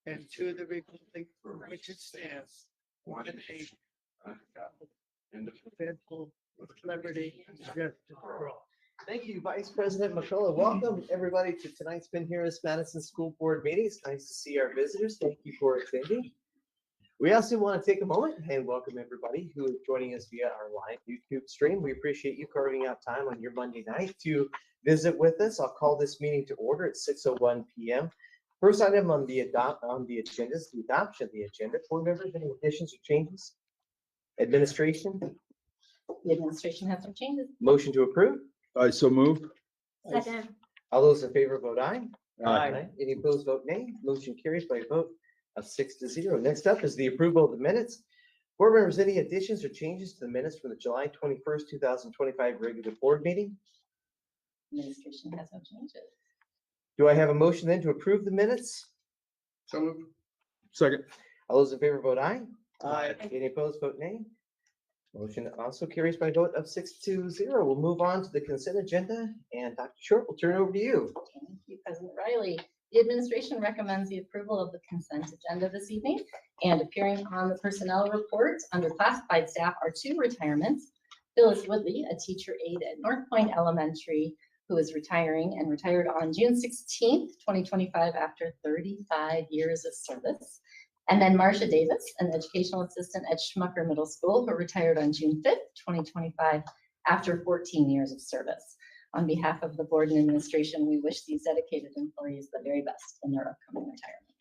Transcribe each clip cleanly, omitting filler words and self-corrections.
and to the republic for which it stands, one nation, under God, indivisible, with liberty and justice for all. Thank you, Vice President McCullough. Welcome, everybody, to tonight's Penn-Harris-Madison School Board meeting. It's nice to see our visitors. Thank you for attending. We also want to take a moment and welcome everybody who is joining us via our live YouTube stream. We appreciate you carving out time on your Monday night to visit with us. I'll call this meeting to order at 6:01 p.m. First item on the agenda is the adoption of the agenda. Board members, any additions or changes? Administration? The administration has some changes. Motion to approve? I so move. Second. All those in favor vote aye. Aye. Any opposed vote nay. Motion carries by a vote of 6-0. Next up is the approval of the minutes. Board members, any additions or changes to the minutes from the July 21st, 2025 regular board meeting? Administration has no changes. Do I have a motion then to approve the minutes? So moved. Second. All those in favor vote aye. Aye. Any opposed vote nay. Motion also carries by a vote of 6-0. We'll move on to the consent agenda, and Dr. Short, we'll turn it over to you. Thank you, President Riley. The administration recommends the approval of the consent agenda this evening, and appearing on the personnel report under classified staff are two retirements. Phyllis Woodley, a teacher aide at North Point Elementary, who is retiring and retired on June 16th, 2025 after 35 years of service. And then Marcia Davis, an educational assistant at Schmucker Middle School, who retired on June 5th, 2025 after 14 years of service. On behalf of the board and administration, we wish these dedicated employees the very best in their upcoming retirement.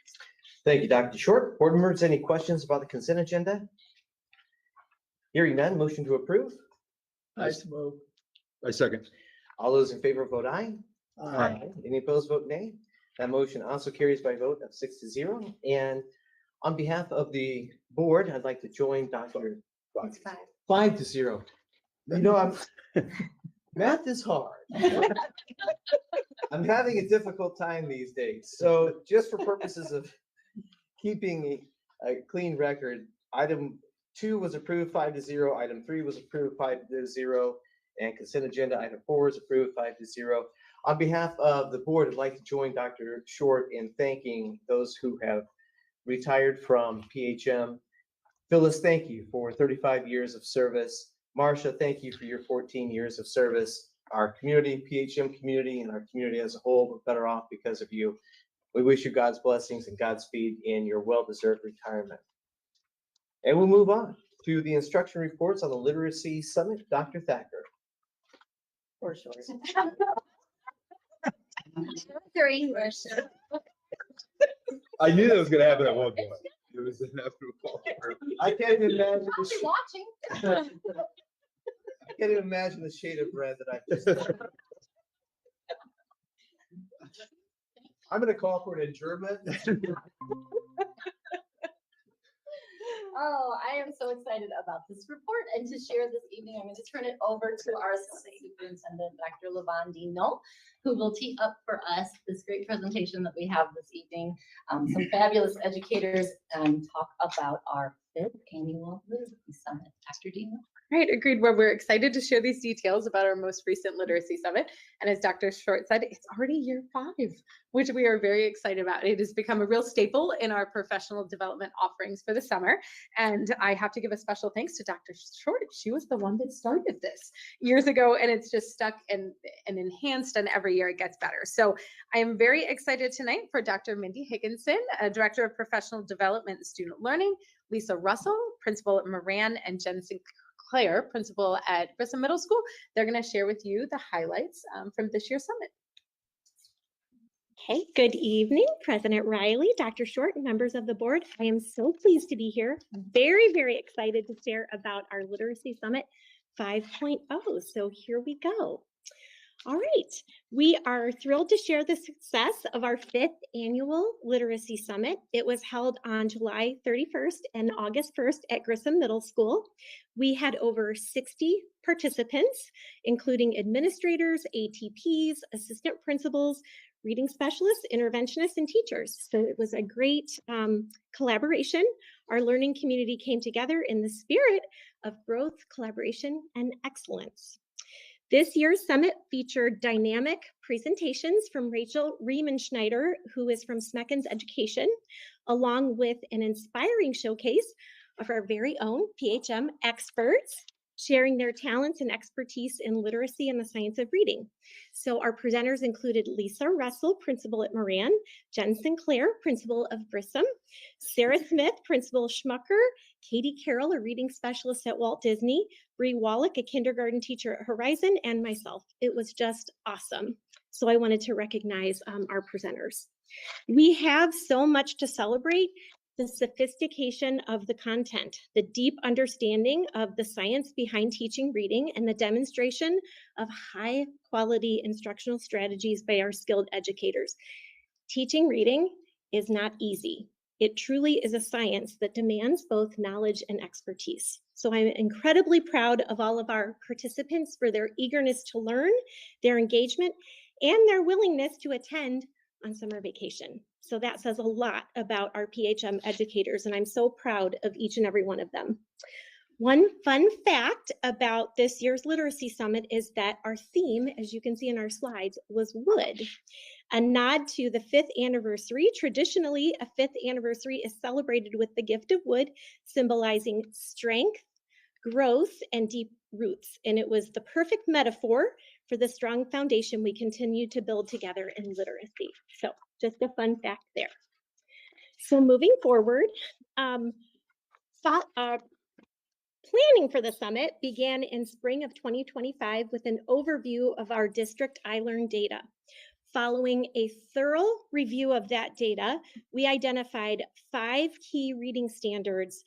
Thank you, Dr. Short. Board members, any questions about the consent agenda? Hearing none, motion to approve. I so moved. I second. All those in favor vote aye. Aye. Any opposed vote nay. That motion also carries by a vote of 6-0. And on behalf of the board, I'd like to join Dr. It's 5. 5-0. You know, math is hard. I'm having a difficult time these days. So just for purposes of keeping a clean record, item 2 was approved 5-0. Item 3 was approved 5-0. And consent agenda item 4 is approved 5-0. On behalf of the board, I'd like to join Dr. Short in thanking those who have retired from PHM. Phyllis, thank you for 35 years of service. Marcia, thank you for your 14 years of service. Our community, PHM community, and our community as a whole, we're better off because of you. We wish you God's blessings and Godspeed in your well-deserved retirement. And we'll move on to the instruction reports on the Literacy Summit. Dr. Thacker. For sure. 3. I knew that was going to happen at one point. It was inevitable. I can't even imagine I'll be watching. I can't even imagine the shade of red that I just. I'm going to call for an adjournment. Oh, I am so excited about this report and to share this evening. I'm going to turn it over to our Assistant Superintendent, Dr. Levon Dino, who will tee up for us this great presentation that we have this evening. Some fabulous educators and talk about our 5th annual Literacy Summit. Dr. Dino. Right, agreed. Well, we're excited to share these details about our most recent Literacy Summit. And as Dr. Short said, it's already year 5, which we are very excited about. It has become a real staple in our professional development offerings for the summer. And I have to give a special thanks to Dr. Short. She was the one that started this years ago, and it's just stuck and enhanced, and every year it gets better. So I am very excited tonight for Dr. Mindy Higginson, Director of Professional Development and Student Learning, Lisa Russell, Principal at Moran, and Jensen Claire, principal at Grissom Middle School. They're going to share with you the highlights from this year's summit. Okay, good evening, President Riley, Dr. Short, and members of the board. I am so pleased to be here. Very, very excited to share about our Literacy Summit 5.0. So here we go. All right, we are thrilled to share the success of our 5th annual Literacy Summit. It was held on July 31st and August 1st at Grissom Middle School. We had over 60 participants, including administrators, ATPs, assistant principals, reading specialists, interventionists, and teachers. So it was a great collaboration. Our learning community came together in the spirit of growth, collaboration, and excellence. This year's summit featured dynamic presentations from Rachel Riemenschneider, who is from Smeckens Education, along with an inspiring showcase of our very own PHM experts sharing their talents and expertise in literacy and the science of reading. So our presenters included Lisa Russell, principal at Moran, Jen Sinclair, principal of Grissom, Sarah Smith, principal Schmucker, Katie Carroll, a reading specialist at Walt Disney, Bree Wallach, a kindergarten teacher at Horizon, and myself. It was just awesome. So I wanted to recognize our presenters. We have so much to celebrate: the sophistication of the content, the deep understanding of the science behind teaching reading, and the demonstration of high quality instructional strategies by our skilled educators. Teaching reading is not easy. It truly is a science that demands both knowledge and expertise. So I'm incredibly proud of all of our participants for their eagerness to learn, their engagement, and their willingness to attend on summer vacation. So that says a lot about our PHM educators, and I'm so proud of each and every one of them. One fun fact about this year's Literacy Summit is that our theme, as you can see in our slides, was wood. A nod to the 5th anniversary. Traditionally, a 5th anniversary is celebrated with the gift of wood, symbolizing strength, growth, and deep roots. And it was the perfect metaphor for the strong foundation we continue to build together in literacy. So just a fun fact there. So moving forward, planning for the summit began in spring of 2025 with an overview of our district iLearn data. Following a thorough review of that data, we identified 5 key reading standards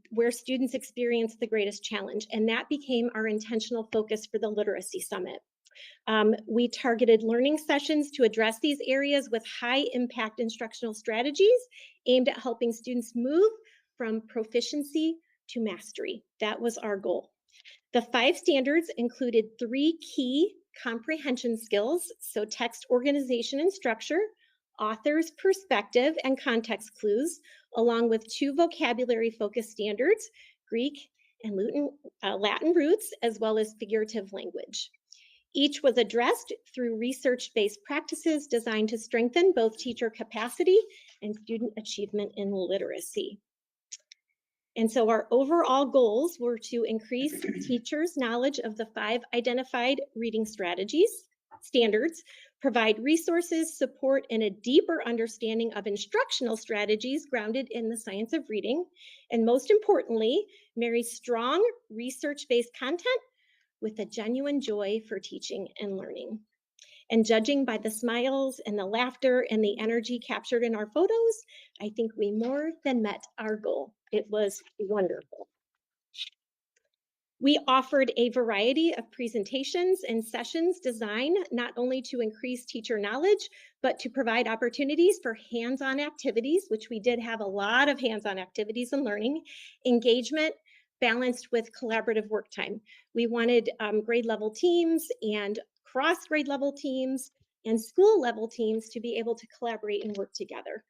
where students experience the greatest challenge, and that became our intentional focus for the Literacy Summit. We targeted learning sessions to address these areas with high impact instructional strategies aimed at helping students move from proficiency to mastery. That was our goal. The 5 standards included 3 key comprehension skills, so text organization and structure, author's perspective and context clues, along with 2 vocabulary focused standards, Greek and Latin roots, as well as figurative language. Each was addressed through research-based practices designed to strengthen both teacher capacity and student achievement in literacy. And so our overall goals were to increase teachers' knowledge of the 5 identified reading standards, provide resources, support, and a deeper understanding of instructional strategies grounded in the science of reading, and most importantly, marry strong research-based content with a genuine joy for teaching and learning. And judging by the smiles and the laughter and the energy captured in our photos, I think we more than met our goal. It was wonderful. We offered a variety of presentations and sessions designed not only to increase teacher knowledge, but to provide opportunities for hands-on activities, which we did have a lot of hands-on activities and learning, engagement, balanced with collaborative work time. We wanted grade level teams and cross grade level teams and school level teams to be able to collaborate and work together.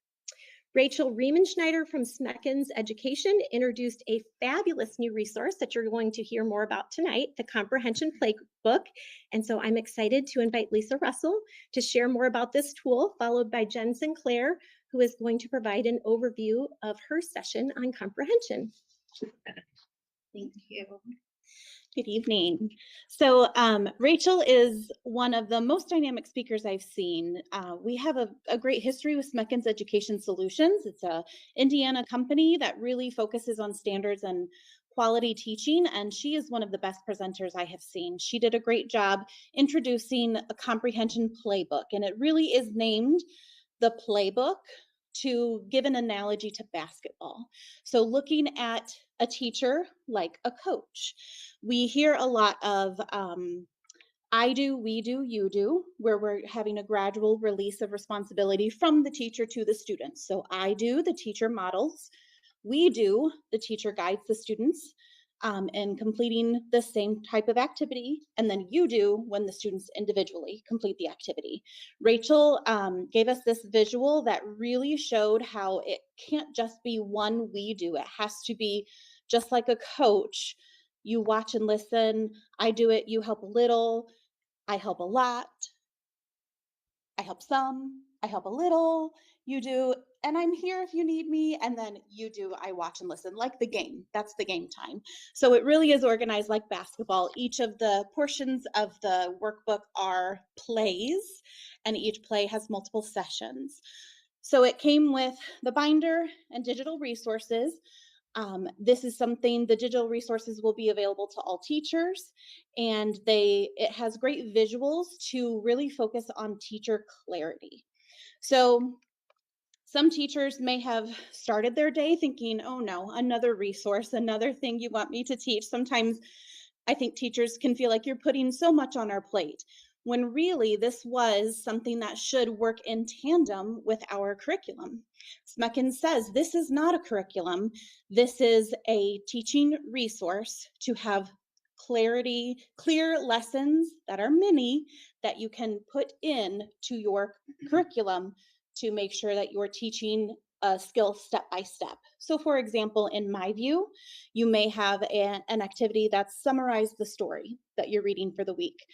Rachel Riemenschneider from Smeckens Education introduced a fabulous new resource that you're going to hear more about tonight, the Comprehension Playbook. And so I'm excited to invite Lisa Russell to share more about this tool, followed by Jen Sinclair, who is going to provide an overview of her session on comprehension. Thank you. Good evening. So Rachel is one of the most dynamic speakers I've seen. We have a great history with Smeckens Education Solutions. It's an Indiana company that really focuses on standards and quality teaching, and she is one of the best presenters I have seen. She did a great job introducing a comprehension playbook, and it really is named the playbook to give an analogy to basketball. So looking at a teacher like a coach, we hear a lot of I do, we do, you do, where we're having a gradual release of responsibility from the teacher to the students. So I do, the teacher models. We do, the teacher guides the students in completing the same type of activity. And then you do when the students individually complete the activity. Rachel gave us this visual that really showed how it can't just be one we do. It has to be just like a coach you watch and listen. I do it, you help a little, I help a lot, I help some, I help a little, you do, and I'm here if you need me, and then you do, I watch and listen, like the game. That's the game time. So it really is organized like basketball. Each of the portions of the workbook are plays, and each play has multiple sessions. So it came with the binder and digital resources. This is something, the digital resources will be available to all teachers, and it has great visuals to really focus on teacher clarity. So some teachers may have started their day thinking, oh no, another resource, another thing you want me to teach. Sometimes I think teachers can feel like you're putting so much on our plate, when really this was something that should work in tandem with our curriculum. Smeckens says this is not a curriculum. This is a teaching resource to have clarity, clear lessons that are mini that you can put in to your curriculum to make sure that you're teaching a skill step by step. So for example, in my view, you may have an activity that's summarize the story that you're reading for the week.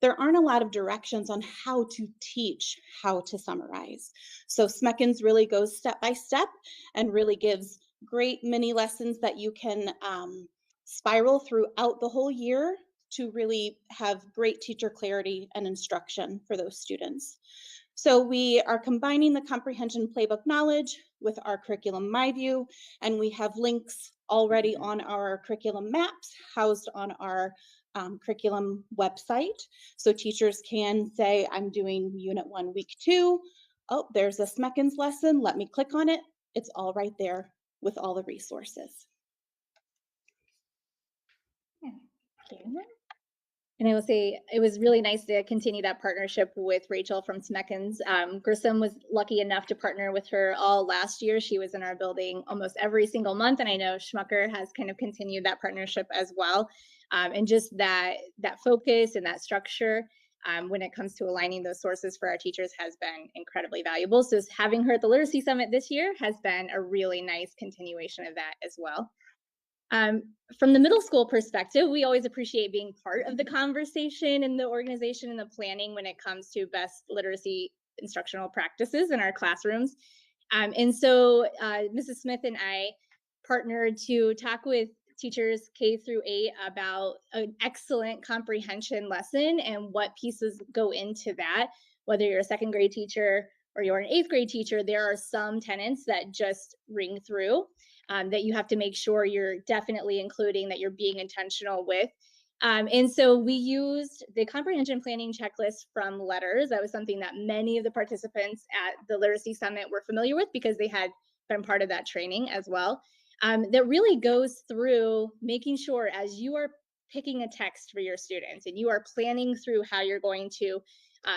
There aren't a lot of directions on how to teach how to summarize. So Smeckens really goes step by step and really gives great mini lessons that you can spiral throughout the whole year to really have great teacher clarity and instruction for those students. So we are combining the comprehension playbook knowledge with our curriculum MyView, and we have links already on our curriculum maps housed on our curriculum website. So teachers can say, I'm doing Unit 1, Week 2. Oh, there's a Smeckens lesson. Let me click on it. It's all right there with all the resources. And I will say it was really nice to continue that partnership with Rachel from Smeckens. Grissom was lucky enough to partner with her all last year. She was in our building almost every single month, and I know Schmucker has kind of continued that partnership as well. And just that focus and that structure when it comes to aligning those sources for our teachers has been incredibly valuable. So having her at the Literacy Summit this year has been a really nice continuation of that as well. From the middle school perspective, we always appreciate being part of the conversation and the organization and the planning when it comes to best literacy instructional practices in our classrooms. And so Mrs. Smith and I partnered to talk with teachers K through 8 about an excellent comprehension lesson and what pieces go into that. Whether you're a second grade teacher or you're an 8th grade teacher, there are some tenets that just ring through. That you have to make sure you're definitely including, that you're being intentional with. And so we used the comprehension planning checklist from Letters. That was something that many of the participants at the Literacy Summit were familiar with because they had been part of that training as well. That really goes through making sure as you are picking a text for your students and you are planning through how you're going to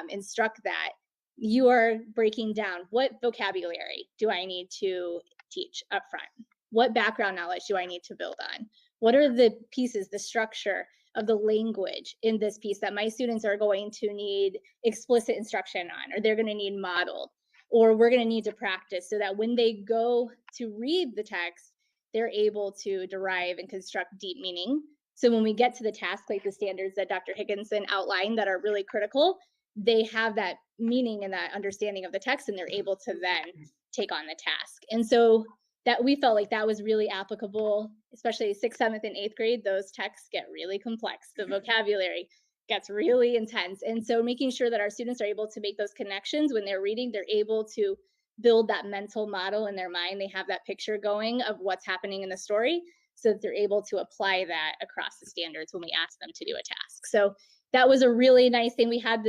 instruct that, you are breaking down what vocabulary do I need to teach up front? What background knowledge do I need to build on? What are the pieces, the structure of the language in this piece that my students are going to need explicit instruction on, or they're going to need modeled, or we're going to need to practice so that when they go to read the text, they're able to derive and construct deep meaning. So when we get to the task, like the standards that Dr. Higginson outlined that are really critical, they have that meaning and that understanding of the text, and they're able to then take on the task. And so that we felt like that was really applicable, especially 6th, 7th, and 8th grade. Those texts get really complex. The vocabulary gets really intense. And so making sure that our students are able to make those connections when they're reading, they're able to build that mental model in their mind. They have that picture going of what's happening in the story so that they're able to apply that across the standards when we ask them to do a task. So that was a really nice thing. We had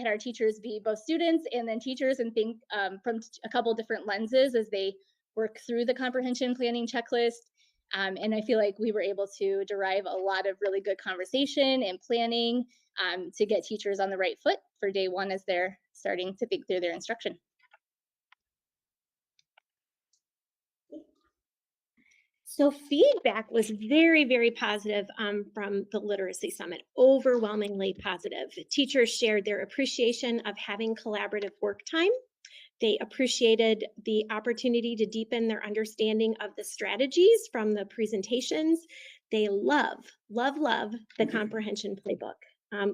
our teachers be both students and then teachers and think from a couple different lenses as they work through the comprehension planning checklist. And I feel like we were able to derive a lot of really good conversation and planning to get teachers on the right foot for day one as they're starting to think through their instruction. So feedback was very, very positive from the Literacy Summit, overwhelmingly positive. Teachers shared their appreciation of having collaborative work time. They appreciated the opportunity to deepen their understanding of the strategies from the presentations. They love the comprehension playbook.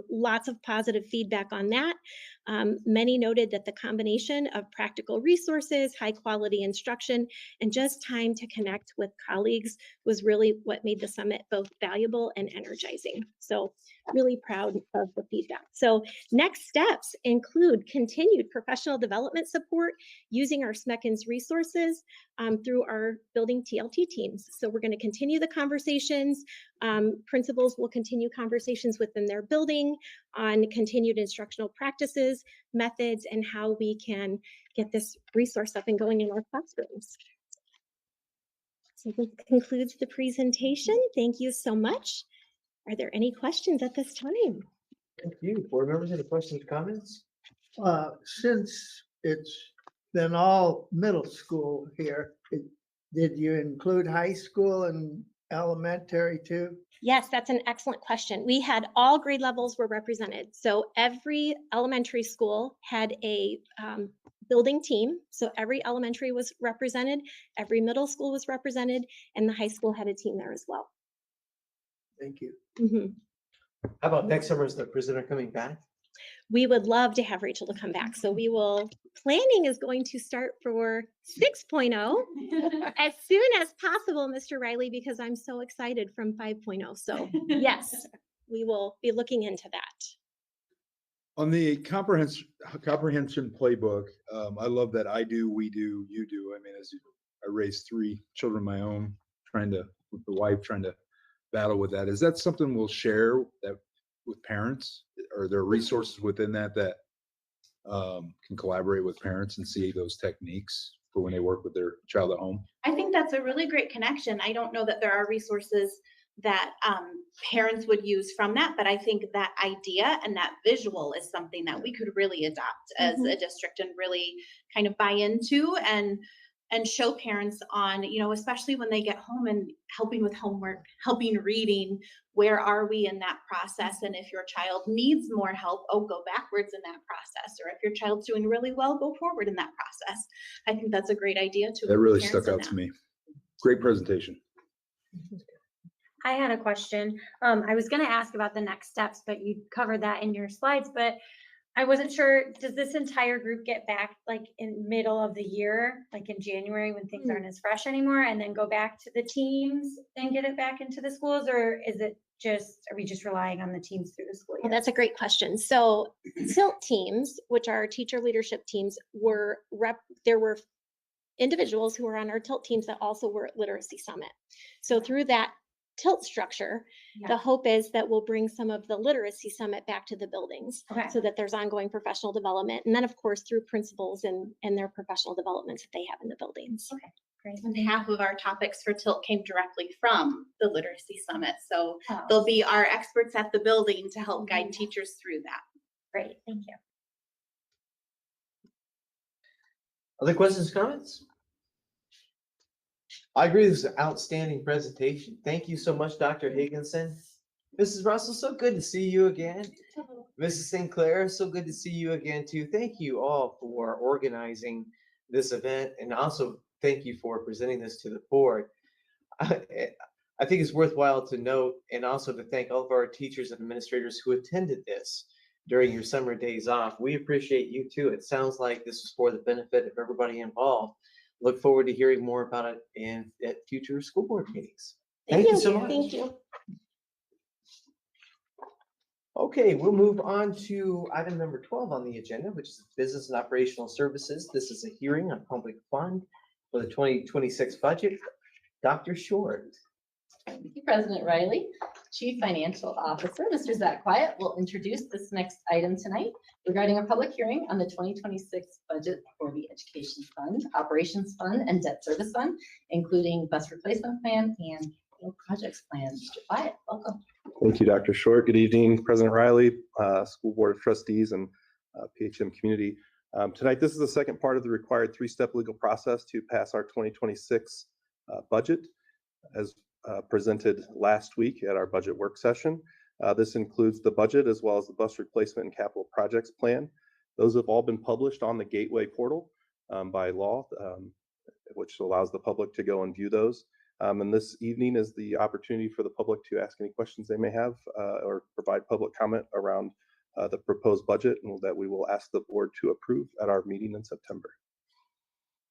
Lots of positive feedback on that. Many noted that the combination of practical resources, high quality instruction, and just time to connect with colleagues was really what made the summit both valuable and energizing. So really proud of the feedback. So next steps include continued professional development support using our SMECNS resources through our building TLT teams. So we're going to continue the conversations. Principals will continue conversations within their building on continued instructional practices, methods, and how we can get this resource up and going in our classrooms. So this concludes the presentation. Thank you so much. Are there any questions at this time? Thank you. Board members, any questions or comments? Since it's been all middle school here, did you include high school and elementary too? Yes, that's an excellent question. We had all grade levels were represented. So every elementary school had a building team. So every elementary was represented, every middle school was represented, and the high school had a team there as well. Thank you. Mhm. How about next summer, is the presenter coming back? We would love to have Rachel to come back. So planning is going to start for 6.0 as soon as possible, Mr. Riley, because I'm so excited from 5.0. So yes, we will be looking into that. On the comprehension playbook, I love that I do, we do, you do. I mean, I raised 3 children of my own, with the wife, trying to battle with that. Is that something we'll share that with parents? Are there resources within that can collaborate with parents and see those techniques for when they work with their child at home? I think that's a really great connection. I don't know that there are resources that parents would use from that, but I think that idea and that visual is something that we could really adopt as a district and really kind of buy into and show parents on, especially when they get home and helping with homework, helping reading, where are we in that process? And if your child needs more help, go backwards in that process. Or if your child's doing really well, go forward in that process. I think that's a great idea too. That really stuck out to me. Great presentation. I had a question. I was going to ask about the next steps, but you covered that in your slides, but I wasn't sure, does this entire group get back like in middle of the year, like in January when things aren't as fresh anymore, and then go back to the teams and get it back into the schools? Or are we just relying on the teams through the school year? Well, that's a great question. So TILT teams, which are teacher leadership teams, there were individuals who were on our TILT teams that also were at Literacy Summit. So through that TILT structure, the hope is that we'll bring some of the Literacy Summit back to the buildings so that there's ongoing professional development. And then of course, through principals and their professional developments that they have in the buildings. Okay, great. And half of our topics for TILT came directly from the Literacy Summit. So they'll be our experts at the building to help guide teachers through that. Great, thank you. Other questions, comments? I agree. This is an outstanding presentation. Thank you so much, Dr. Higginson. Mrs. Russell, so good to see you again. Mrs. Sinclair, so good to see you again too. Thank you all for organizing this event, and also thank you for presenting this to the board. I think it's worthwhile to note and also to thank all of our teachers and administrators who attended this during your summer days off. We appreciate you too. It sounds like this was for the benefit of everybody involved. Look forward to hearing more about it at future school board meetings. Thank you so much. Thank you. Okay, we'll move on to item number 12 on the agenda, which is business and operational services. This is a hearing on public fund for the 2026 budget. Dr. Short. Thank you, President Riley. Chief Financial Officer, Mr. Zach Wyatt, will introduce this next item tonight regarding a public hearing on the 2026 budget for the Education Fund, Operations Fund, and Debt Service Fund, including bus replacement plan and projects plan. Mr. Wyatt, welcome. Thank you, Dr. Short. Good evening, President Riley, School Board of Trustees, and PHM community. Tonight, this is the second part of the required 3-step legal process to pass our 2026 budget, as presented last week at our budget work session. This includes the budget as well as the bus replacement and capital projects plan. Those have all been published on the Gateway portal by law, which allows the public to go and view those. And this evening is the opportunity for the public to ask any questions they may have or provide public comment around the proposed budget and that we will ask the board to approve at our meeting in September.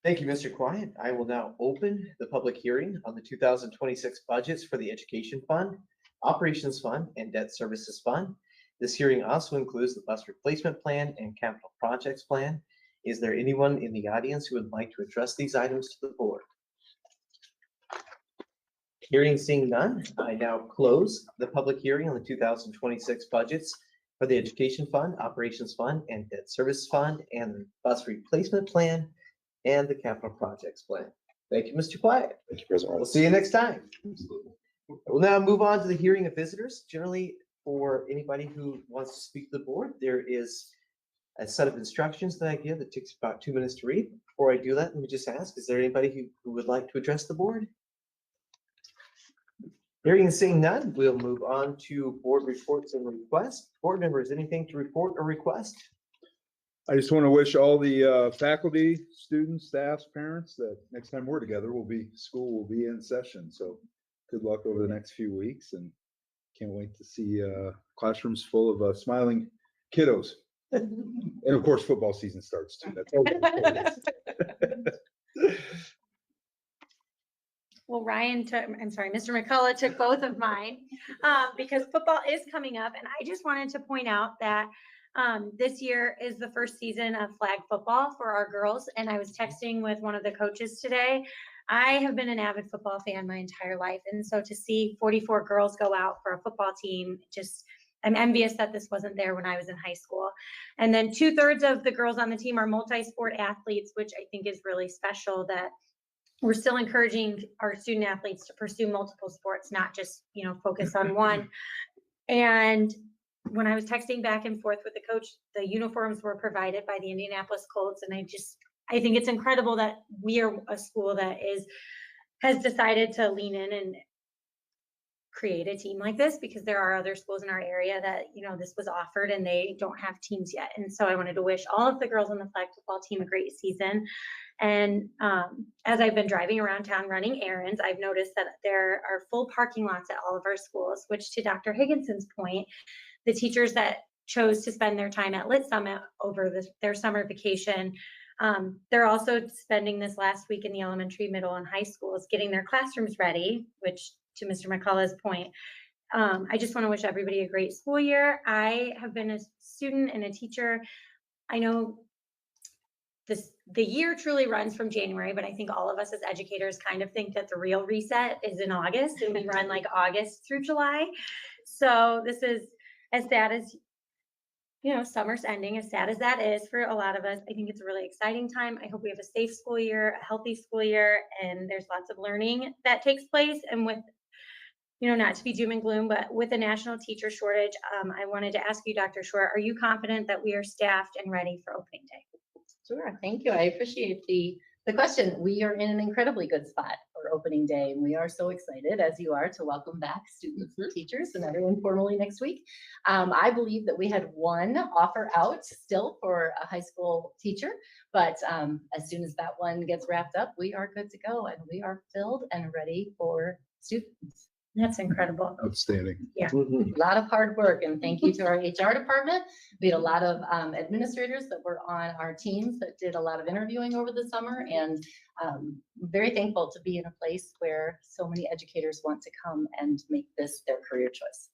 Thank you, Mr. Quiet. I will now open the public hearing on the 2026 budgets for the Education Fund, Operations Fund, and Debt Services Fund. This hearing also includes the bus replacement plan and capital projects plan. Is there anyone in the audience who would like to address these items to the board? Hearing seeing none, I now close the public hearing on the 2026 budgets for the Education Fund, Operations Fund, and Debt Service Fund, and the bus replacement plan, and the capital projects plan. Thank you, Mr. Quiet. Thank you, President. We'll see you next time. We'll now move on to the hearing of visitors. Generally, for anybody who wants to speak to the board, there is a set of instructions that I give that takes about 2 minutes to read. Before I do that, let me just ask, is there anybody who would like to address the board? Hearing and seeing none, we'll move on to board reports and requests. Board members, anything to report or request? I just want to wish all the faculty, students, staffs, parents that next time we're together, school will be in session. So good luck over the next few weeks, and can't wait to see classrooms full of smiling kiddos. And of course, football season starts too. That's Well, Mr. McCullough took both of mine because football is coming up. And I just wanted to point out that this year is the first season of flag football for our girls. And I was texting with one of the coaches today. I have been an avid football fan my entire life. And so to see 44 girls go out for a football team, I'm envious that this wasn't there when I was in high school. And then 2/3 of the girls on the team are multi-sport athletes, which I think is really special that we're still encouraging our student athletes to pursue multiple sports, not just, focus on one. And when I was texting back and forth with the coach, the uniforms were provided by the Indianapolis Colts. And I think it's incredible that we are a school that has decided to lean in and create a team like this, because there are other schools in our area that, this was offered and they don't have teams yet. And so I wanted to wish all of the girls on the flag football team a great season. And as I've been driving around town running errands, I've noticed that there are full parking lots at all of our schools, which, to Dr. Higginson's point, the teachers that chose to spend their time at Lit Summit over their summer vacation, they're also spending this last week in the elementary, middle, and high schools getting their classrooms ready, which, to Mr. McCullough's point, I just want to wish everybody a great school year. I have been a student and a teacher. I know the year truly runs from January, but I think all of us as educators kind of think that the real reset is in August, and we run like August through July. So this is as sad as, summer's ending, as sad as that is for a lot of us. I think it's a really exciting time. I hope we have a safe school year, a healthy school year, and there's lots of learning that takes place. And with, not to be doom and gloom, but with a national teacher shortage, I wanted to ask you, Dr. Short, are you confident that we are staffed and ready for opening day? Sure, thank you. I appreciate the question. We are in an incredibly good spot for opening day, and we are so excited, as you are, to welcome back students and teachers and everyone formally next week. I believe that we had one offer out still for a high school teacher, but as soon as that one gets wrapped up, we are good to go, and we are filled and ready for students. That's incredible. outstanding. A lot of hard work, and thank you to our HR department. We had a lot of administrators that were on our teams that did a lot of interviewing over the summer, and very thankful to be in a place where so many educators want to come and make this their career choice.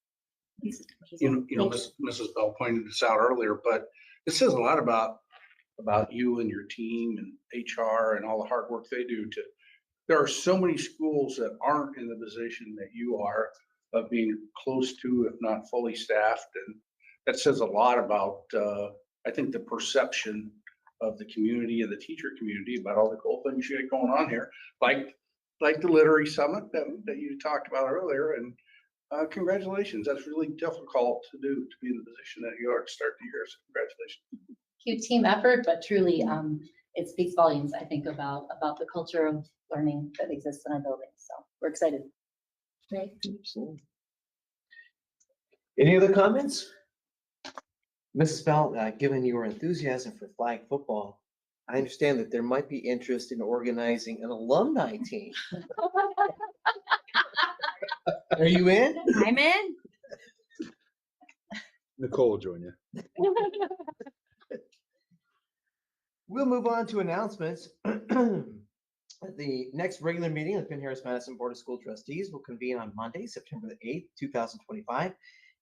Mrs. Bell pointed this out earlier, but it says a lot about you and your team and HR and all the hard work they do to. There are so many schools that aren't in the position that you are of being close to, if not fully staffed. And that says a lot about, I think, the perception of the community and the teacher community about all the cool things you get going on here, like the Literary Summit that you talked about earlier. And congratulations. That's really difficult to do, to be in the position that you are to start the year. So congratulations. Huge team effort, but truly it speaks volumes, I think, about the culture of learning that exists in our building. So we're excited. Right. Any other comments? Mrs. Bell, given your enthusiasm for flag football, I understand that there might be interest in organizing an alumni team. Are you in? I'm in. Nicole will join you. We'll move on to announcements. The next regular meeting of the Penn-Harris-Madison Board of School Trustees will convene on Monday, September the 8th, 2025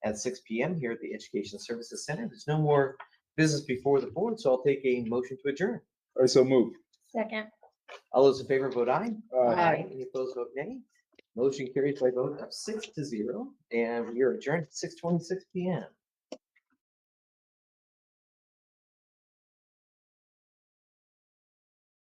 at 6 p.m. here at the Education Services Center. There's no more business before the board, so I'll take a motion to adjourn. All right, so move. Second. All those in favor vote aye. Aye. Any opposed vote nay. Motion carries by vote of 6-0, and we are adjourned at 6:26 p.m.